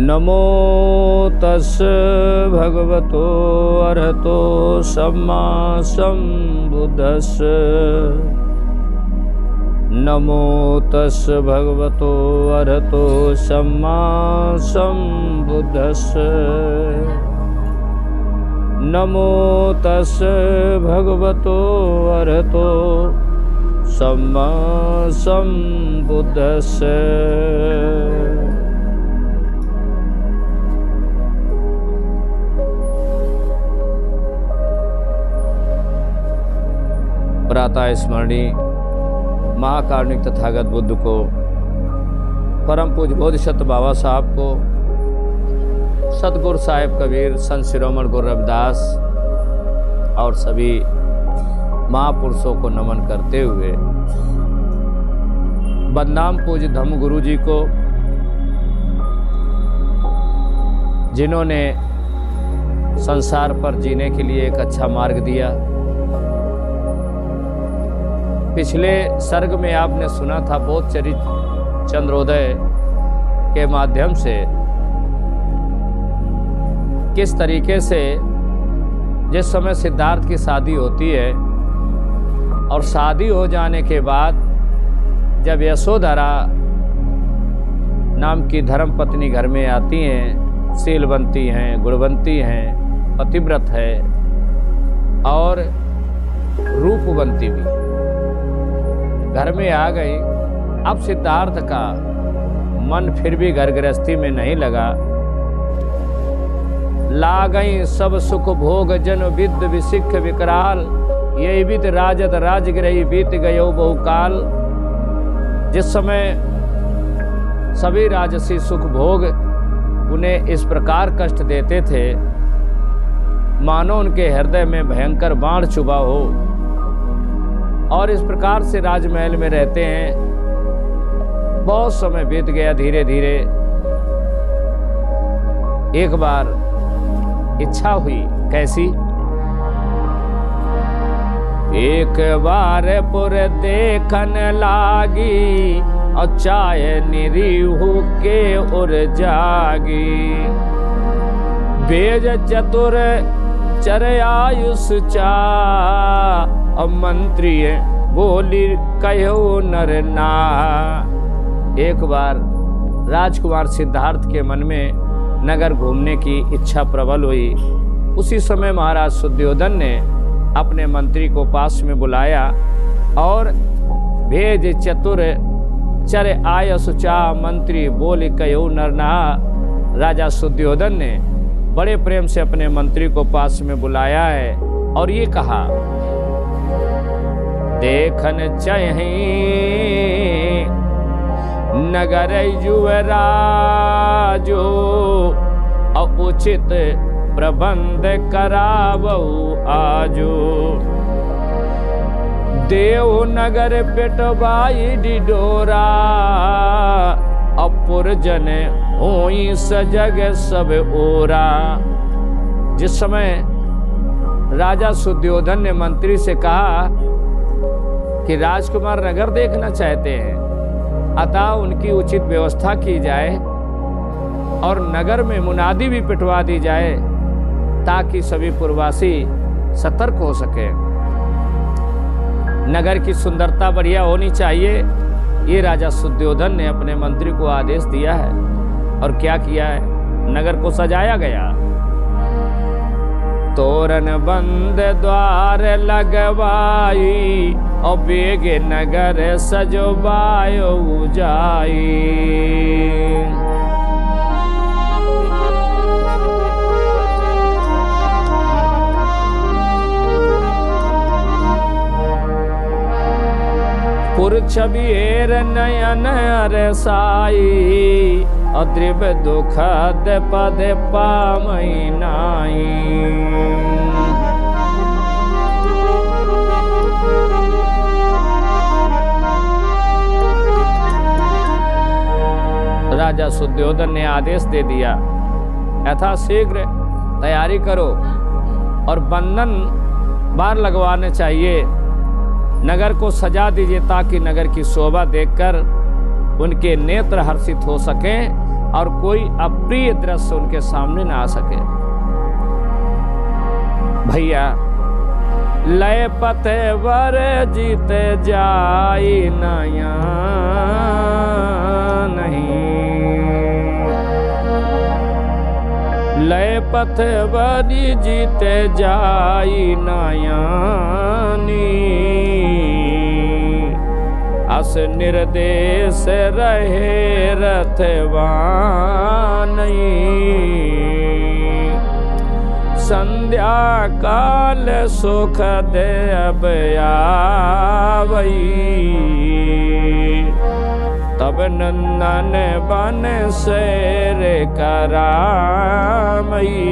नमो तस् भगवतो अरहतो सम्मा सम्बुद्धस्स। नमो तस् भगवतो अरहतो सम्मा सम्बुद्धस्स। नमो तस् भगवतो अरहतो सम्मा सम्बुद्धस्स। प्रातः स्मरणीय महाकारुणिक तथागत बुद्ध को, परम पूज्य बोधिसत्व बाबा साहब को, सतगुरु साहिब कबीर, संत शिरोमणि गुरु रविदास और सभी महापुरुषों को नमन करते हुए बदनाम पूज्य धम्म गुरु जी को, जिन्होंने संसार पर जीने के लिए एक अच्छा मार्ग दिया। पिछले सर्ग में आपने सुना था बोध चरित्र चंद्रोदय के माध्यम से किस तरीके से जिस समय सिद्धार्थ की शादी होती है और शादी हो जाने के बाद जब यशोधरा नाम की धर्म पत्नी घर में आती हैं, शीलवंती हैं, गुणवंती हैं, पतिव्रत है और रूपवंती भी घर में आ गई। अब सिद्धार्थ का मन फिर भी घर गृहस्थी में नहीं लगा। ला गई सब सुख भोग जन विद विशिख विकराल, यही बीत राजत राजगृही बीत गयो बहुकाल। जिस समय सभी राजसी सुख भोग उन्हें इस प्रकार कष्ट देते थे मानो उनके हृदय में भयंकर बाण चुभा हो, और इस प्रकार से राजमहल में रहते हैं। बहुत समय बीत गया। धीरे धीरे एक बार इच्छा हुई। कैसी? एक बार पुर देखन लागी और चाय निरीहु के उर जागी। बेज चतुर चर आयुष चा अब मंत्री बोली कहो नर ना। एक बार राजकुमार सिद्धार्थ के मन में नगर घूमने की इच्छा प्रबल हुई। उसी समय महाराज सुद्योधन ने अपने मंत्री को पास में बुलाया और भेज चतुर चर आय सुचा मंत्री बोली कहो नर ना। राजा सुद्योधन ने बड़े प्रेम से अपने मंत्री को पास में बुलाया है और ये कहा, देखन चाहिए नगर युवराजो उचित प्रबंध करावो आजो। देव नगर पेटवाई डिडोरा अपुर जन होई सजग सब ओरा। जिस समय राजा सुद्योधन ने मंत्री से कहा कि राजकुमार नगर देखना चाहते हैं, अतः उनकी उचित व्यवस्था की जाए और नगर में मुनादी भी पिटवा दी जाए ताकि सभी पुरवासी सतर्क हो सके। नगर की सुंदरता बढ़िया होनी चाहिए। ये राजा सुद्योधन ने अपने मंत्री को आदेश दिया है और क्या किया है, नगर को सजाया गया। तोरण बंद द्वार लगवाई और बेग नगर सजवायो जाई। पुर छबिएर नयन रसाई अद्रिब दुखद पद पामई नाई। राजा सुद्योधन ने आदेश दे दिया, यथाशीघ्र तैयारी करो और बंधन बार लगवाने चाहिए। नगर को सजा दीजिए ताकि नगर की शोभा देखकर उनके नेत्र हर्षित हो सकें और कोई अप्रिय दृश्य उनके सामने ना आ सके। भैया लय पते वर जीते जाई नया नहीं, लय पथ वरी जीते जाई नयानी, अस निर्देश रहे रथवानी, संध्या काल सुख दे अब आवई, तब नंदन बन शेर करामई।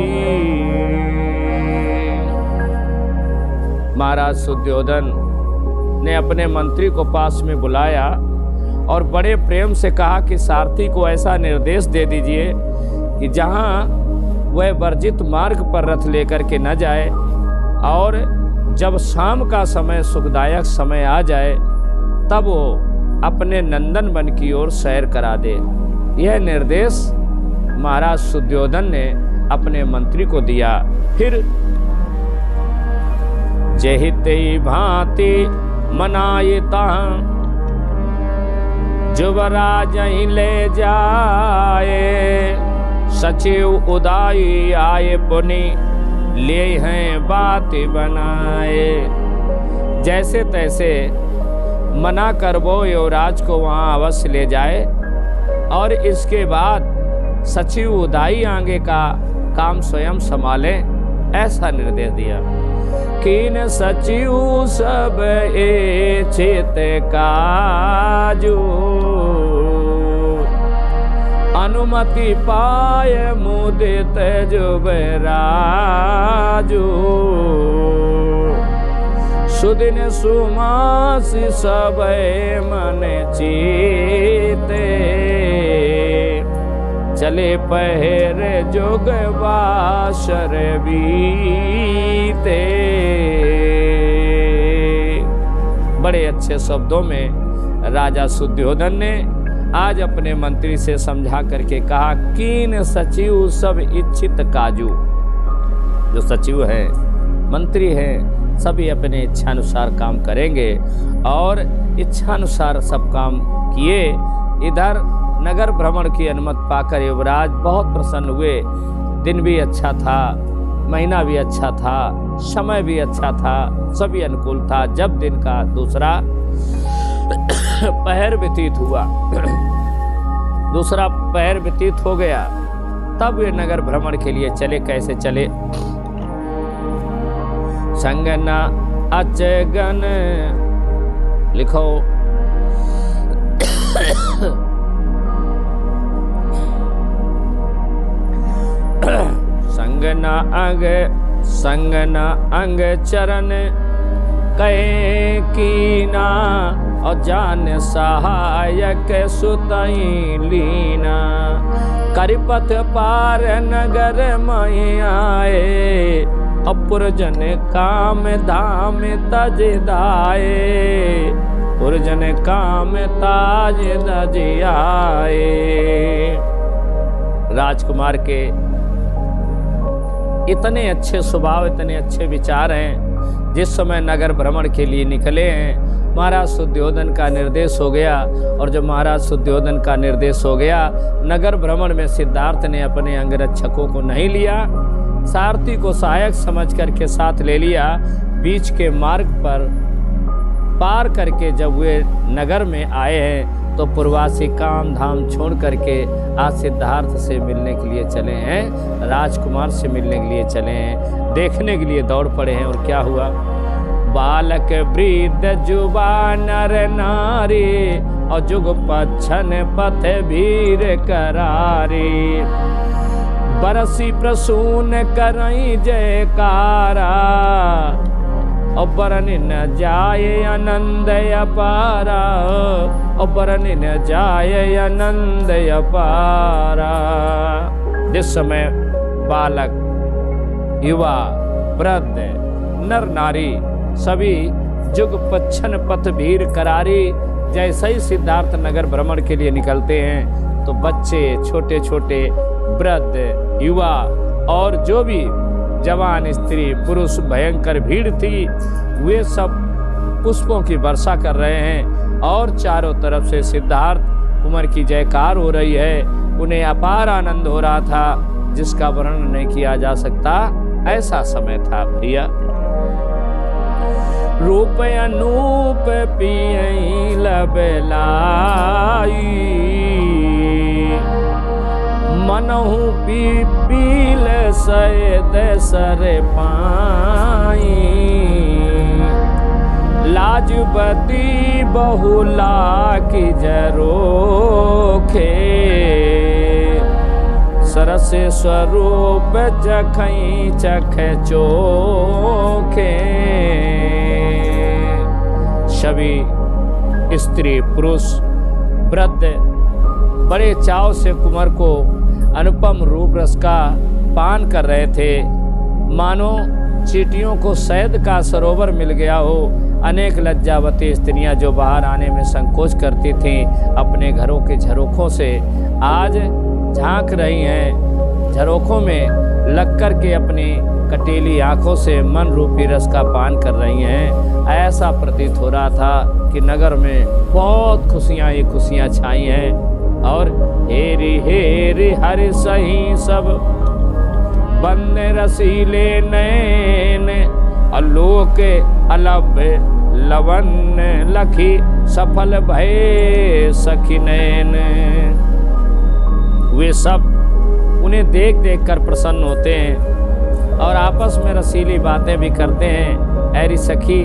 महाराज सुद्योधन ने अपने मंत्री को पास में बुलाया और बड़े प्रेम से कहा कि सारथी को ऐसा निर्देश दे दीजिए कि जहां वह वर्जित मार्ग पर रथ लेकर के न जाए, और जब शाम का समय सुखदायक समय आ जाए तब वो अपने नंदन वन की ओर सैर करा दे। यह निर्देश महाराज सुद्योधन ने अपने मंत्री को दिया। फिर जेहिते भांति मनायता जुवराज ले जाए, सचिव उदाई आए पुनि ले हैं बात बनाए। जैसे तैसे मना कर वो युवराज को वहाँ अवश्य ले जाए, और इसके बाद सचिव उदाई आगे का काम स्वयं संभाले, ऐसा निर्देश दिया। कीन सचिव सब एचित काजू, अनुमति पाए मुदित जुबराजू, सुदिन सुमासी सब मन चीते, चले पहर जोग बाशर बीते। बड़े अच्छे शब्दों में राजा सुद्योधन ने आज अपने मंत्री से समझा करके कहा, कीन सचिव सब इच्छित काजू। जो सचिव है, मंत्री हैं, सभी अपने इच्छानुसार काम करेंगे, और इच्छानुसार सब काम किए। इधर नगर भ्रमण की अनुमति पाकर युवराज बहुत प्रसन्न हुए। दिन भी अच्छा था, महीना भी अच्छा था, समय भी अच्छा था, सभी अनुकूल था। जब दिन का दूसरा पहर व्यतीत हुआ, दूसरा पहर व्यतीत हो गया, तब वे नगर भ्रमण के लिए चले। कैसे चले? संगना अचगन लिखो, संगना अंग चरण कहे कीना, और जान सहायक सुतई लीना। करिपथ पार नगर मई आए, अपुरजन काम धाम तज दाए, पुरजन काम ताज दज आए। राजकुमार के इतने अच्छे स्वभाव, इतने अच्छे विचार हैं। जिस समय नगर भ्रमण के लिए निकले हैं, महाराज सुद्योधन का निर्देश हो गया, और जब महाराज सुद्योधन का निर्देश हो गया, नगर भ्रमण में सिद्धार्थ ने अपने अंगरक्षकों को नहीं लिया, सारथी को सहायक समझ करके साथ ले लिया। बीच के मार्ग पर पार करके जब वे नगर में आए हैं, तो पूर्वासी काम धाम छोड़ करके आज सिद्धार्थ से मिलने के लिए चले हैं, राजकुमार से मिलने के लिए चले हैं, देखने के लिए दौड़ पड़े हैं। और क्या हुआ? बालक वृद्ध जुबा नर नारी, और जुग पच्छन पथ भीर करारी। बरसी प्रसून करई जयकारा, और बरन न जाए आनंद अपारा, और बरन न जाए आनंद अपारा। जिस समय बालक, युवा, वृद्ध, नर नारी सभी जुग पच्छन पथ भीर करारी, जैसे ही सिद्धार्थ नगर भ्रमण के लिए निकलते हैं, तो बच्चे, छोटे छोटे, वृद्ध, युवा और जो भी जवान, स्त्री, पुरुष, भयंकर भीड़ थी, वे सब पुष्पों की वर्षा कर रहे हैं और चारों तरफ से सिद्धार्थ कुमार की जयकार हो रही है। उन्हें अपार आनंद हो रहा था जिसका वर्णन नहीं किया जा सकता, ऐसा समय था भैया। रूप अनूप पियई लबलाई, मनहु पीपील सैद सर पाई, लाजबती बहुला की जरोखे, सरस स्वरूप चखई चख चोखे। सभी स्त्री, पुरुष, वृद्ध बड़े चाव से कुंवर को अनुपम रूप रस का पान कर रहे थे, मानो चींटियों को शहद का सरोवर मिल गया हो। अनेक लज्जावती स्त्रियां जो बाहर आने में संकोच करती थीं, अपने घरों के झरोखों से आज झांक रही हैं, झरोखों में लग कर के अपनी कटीली आंखों से मन रूपी रस का पान कर रही हैं। ऐसा प्रतीत हो रहा था कि नगर में बहुत खुशियां ही खुशियां छाई हैं और हेरी हेरी हरि सही सब बंद रसीले नैन, अलोक अलभ लवन लखी सफल भय सखी नैन। वे सब उन्हें देख देख कर प्रसन्न होते हैं और आपस में रसीली बातें भी करते हैं। ऐरी सखी,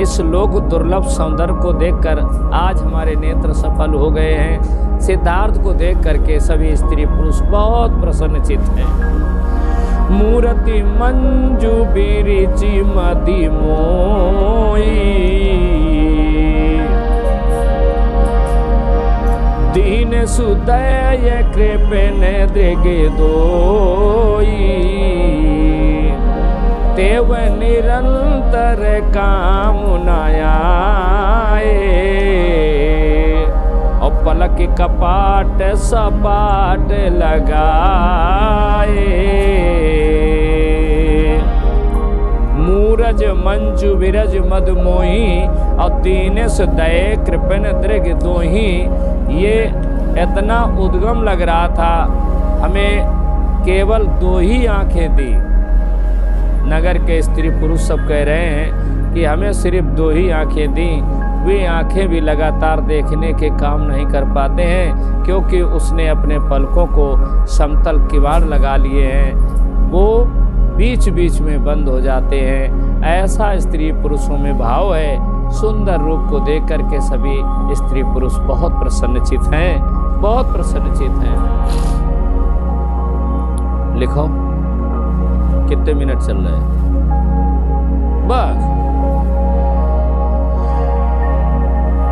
इस लोक दुर्लभ सौंदर्य को देखकर आज हमारे नेत्र सफल हो गए हैं। सिद्धार्थ को देख करके सभी स्त्री पुरुष बहुत प्रसन्नचित हैं। मूर्ति मंजू बिरिचि मदि मोई, दीन सुदय कृपन दृगे दोई, तेव निरंतर कामनाए, और पलक कपाट सपाट लगाए। मूरज मंजू विरज मद मोही, और दीनेश दये कृपन दृग दोही। ये इतना उद्गम लग रहा था, हमें केवल 2 ही आंखें दी। नगर के स्त्री पुरुष सब कह रहे हैं कि हमें सिर्फ 2 ही आंखें दी। वे आंखें भी लगातार देखने के काम नहीं कर पाते हैं, क्योंकि उसने अपने पलकों को समतल किवाड़ लगा लिए हैं, वो बीच बीच में बंद हो जाते हैं। ऐसा स्त्री पुरुषों में भाव है। सुंदर रूप को देख करके सभी स्त्री पुरुष बहुत प्रसन्नचित हैं, बहुत प्रसन्नचित हैं। लिखो कितने मिनट चल रहे हैं? बस।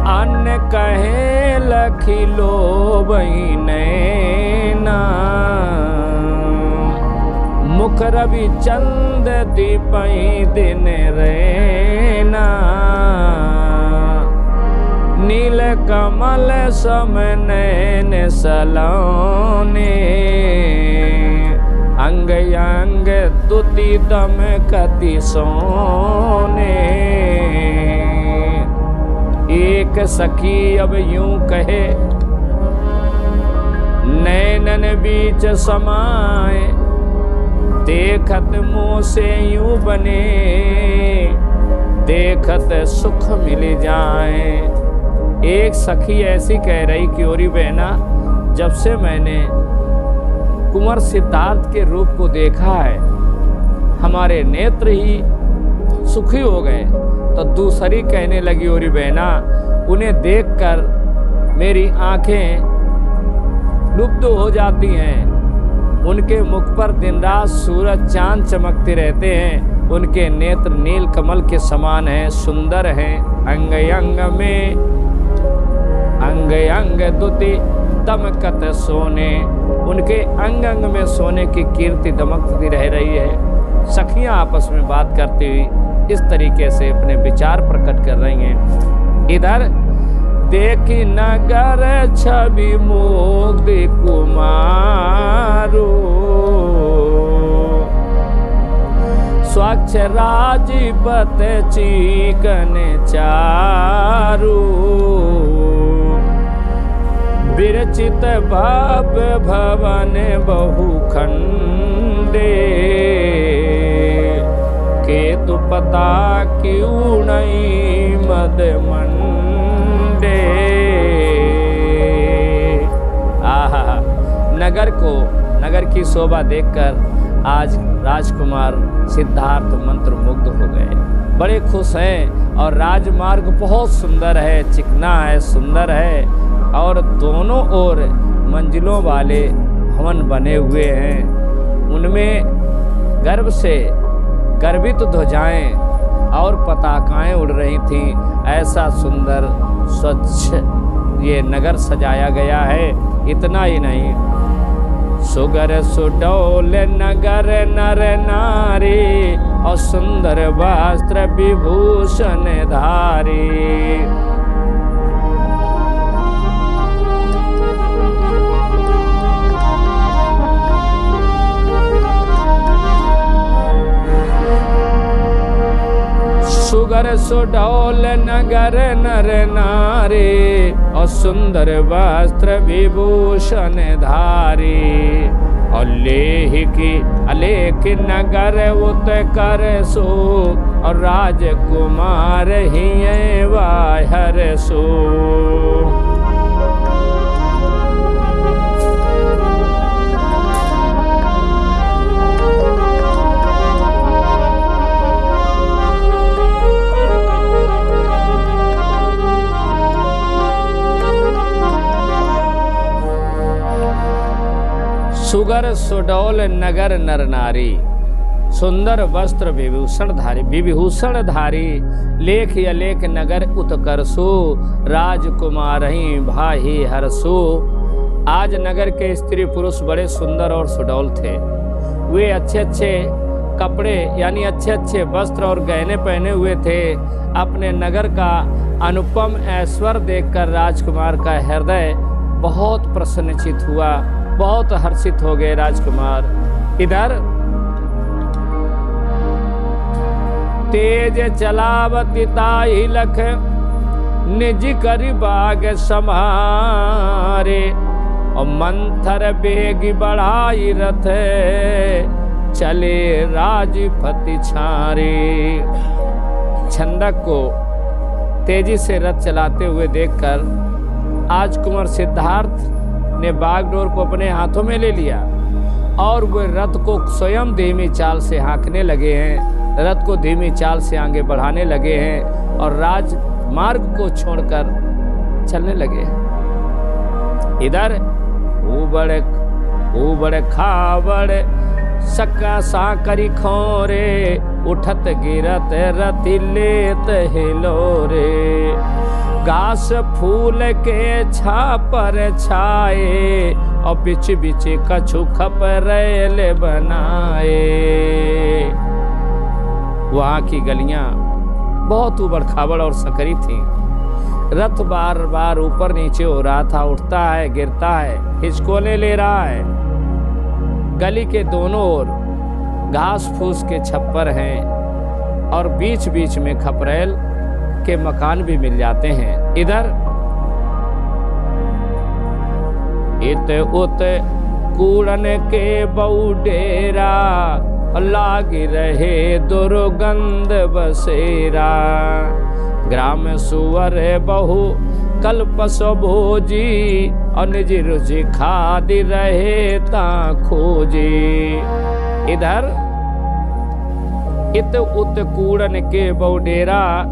अन्य कहे लखिलो बहिनैना, मुख रवि चंद दीपई दिन रैना, नील कमल सम नैन सलोने, अंग अंग दुति दम कति सोने। एक सखी अब यूं कहे नैनन बीच समाए, देखत मुँह से यूं बने, देखत सुख मिल जाए। एक सखी ऐसी कह रही कि ओरी बहना, जब से मैंने कुंवर सिद्धार्थ के रूप को देखा है, हमारे नेत्र ही सुखी हो गए। तो दूसरी कहने लगी, ओरी बहना, उन्हें देखकर मेरी आंखें लुप्त हो जाती हैं। उनके मुख पर दिन रात सूरज चांद चमकते रहते हैं। उनके नेत्र नील कमल के समान हैं, सुंदर हैं। अंग अंग में अंग अंग दुति दमकत सोने, उनके अंग अंग में सोने की कीर्ति दमकती रह रही है। सखियां आपस में बात करती हुई इस तरीके से अपने विचार प्रकट कर रही हैं। इधर देखी नगर छवि मुक्ति कुमारो, स्वच्छ राजपथ चिकन चारू, विरचित भव्य भवन बहुखंडे, केतु पता क्यों नहीं मद मंडे। आहा, नगर की शोभा देखकर आज राजकुमार सिद्धार्थ मंत्र मुग्ध हो गए, बड़े खुश हैं। और राजमार्ग बहुत सुंदर है, चिकना है, सुंदर है, और दोनों ओर मंजिलों वाले भवन बने हुए हैं। उनमें गर्व से गर्वित ध्वजाएं और पताकाएं उड़ रही थीं। ऐसा सुंदर स्वच्छ ये नगर सजाया गया है। इतना ही नहीं, सुगर सुडौल नगर नर नारी, और सुंदर वस्त्र विभूषण धारी। सुगर सुडौल नगर नर नारी, और सुंदर वस्त्र विभूषण धारी। और लेह की अलेख नगर उत्कर सो, और राजकुमार ही वाहर सो। सुगर सुडौल नगर नर नारी, सुंदर वस्त्र विभूषण धारी। लेख अलेख नगर उत्कर्षो, राजकुमार ही भाई हर्षो। आज नगर के स्त्री पुरुष बड़े सुंदर और सुडौल थे। वे अच्छे अच्छे कपड़े यानी अच्छे अच्छे वस्त्र और गहने पहने हुए थे। अपने नगर का अनुपम ऐश्वर्य देखकर राजकुमार का हृदय बहुत प्रसन्नचित हुआ, बहुत हर्षित हो गए राजकुमार। इधर तेज चलावती ताही लख, निज करी बाग समारे। और मंथर बेग बढ़ाई रथ, चले राजपति छारे। छंदक को तेजी से रथ चलाते हुए देखकर आज कुंवर सिद्धार्थ ने बागडोर को अपने हाथों में ले लिया और वे रथ को स्वयं धीमी चाल से हाँकने लगे हैं। रथ को धीमी चाल से आगे बढ़ाने लगे हैं और राजमार्ग को छोड़कर चलने लगे। इधर उबड़ खाबड़ सक्का साकरी खोरे, उठत गिरत रति लेत हिलोरे। घास फूल के छापर छाए, और बिच बिच कछु खपरेल बनाए। वहाँ की गलियां बहुत उबड़ खाबड़ और सकरी थीं। रथ बार बार ऊपर नीचे हो रहा था, उठता है गिरता है, हिचकोले ले रहा है। गली के दोनों ओर घास फूस के छप्पर हैं और बीच बीच में खपरेल के मकान भी मिल जाते हैं। इधर इत उत कूड़न के बहु डेरा, लाग रहे दुर्गंध बसेरा। ग्राम सुअर बहु कल्पस भोजी, और निज रुचि खादी रहे ता खोजी। इधर इत उत कूड़न के बहु डेरा,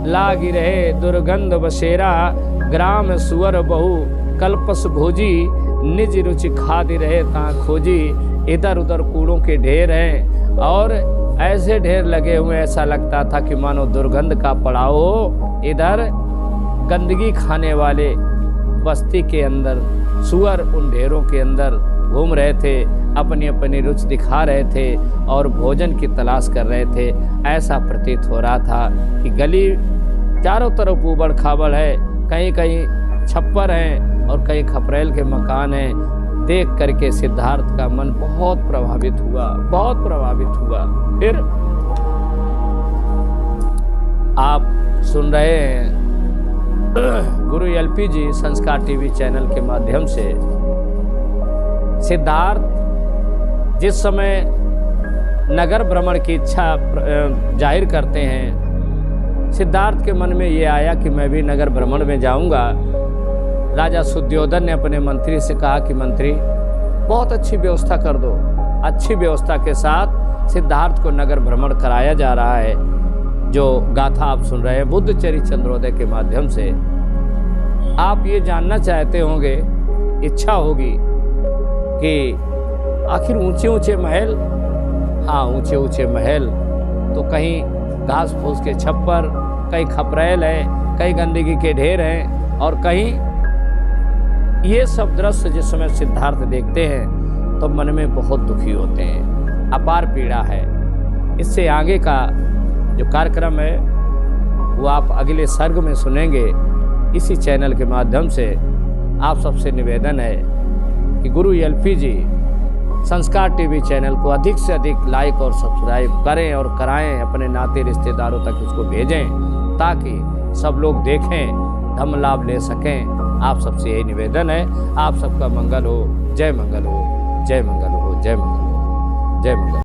लागी रहे दुर्गंध बसेरा। ग्राम सुअर बहु कल्पस भोजी, निज रुचि खादी रहे ता खोजी। इधर उधर कूड़ों के ढेर हैं और ऐसे ढेर लगे हुए ऐसा लगता था कि मानो दुर्गंध का पड़ाव हो। इधर गंदगी खाने वाले बस्ती के अंदर सुअर उन ढेरों के अंदर घूम रहे थे, अपनी अपनी रुचि दिखा रहे थे और भोजन की तलाश कर रहे थे। ऐसा प्रतीत हो रहा था कि गली चारों तरफ उबड़ खाबड़ है, कहीं कहीं छप्पर हैं और कहीं खपरेल के मकान हैं। देख करके सिद्धार्थ का मन बहुत प्रभावित हुआ, बहुत प्रभावित हुआ। फिर आप सुन रहे हैं गुरु एलपी जी संस्कार टीवी चैनल के माध्यम से। सिद्धार्थ जिस समय नगर भ्रमण की इच्छा जाहिर करते हैं, सिद्धार्थ के मन में ये आया कि मैं भी नगर भ्रमण में जाऊंगा। राजा सुद्योधन ने अपने मंत्री से कहा कि मंत्री बहुत अच्छी व्यवस्था कर दो। अच्छी व्यवस्था के साथ सिद्धार्थ को नगर भ्रमण कराया जा रहा है। जो गाथा आप सुन रहे हैं बुद्धचरित चंद्रोदय के माध्यम से, आप ये जानना चाहते होंगे, इच्छा होगी कि आखिर ऊंचे ऊंचे महल, हाँ ऊंचे ऊंचे महल तो कहीं घास फूस के छप्पर, कहीं खपरेल है, कहीं गंदगी के ढेर हैं, और कहीं ये सब दृश्य जिस समय सिद्धार्थ देखते हैं तो मन में बहुत दुखी होते हैं, अपार पीड़ा है। इससे आगे का जो कार्यक्रम है वो आप अगले सर्ग में सुनेंगे इसी चैनल के माध्यम से। आप सबसे निवेदन है कि गुरु एलपी जी संस्कार टीवी चैनल को अधिक से अधिक लाइक और सब्सक्राइब करें और कराएं, अपने नाते रिश्तेदारों तक इसको भेजें ताकि सब लोग देखें, धम्म लाभ ले सकें। आप सबसे यही निवेदन है। आप सबका मंगल हो, जय मंगल हो, जय मंगल हो, जय मंगल हो, जय मंगल।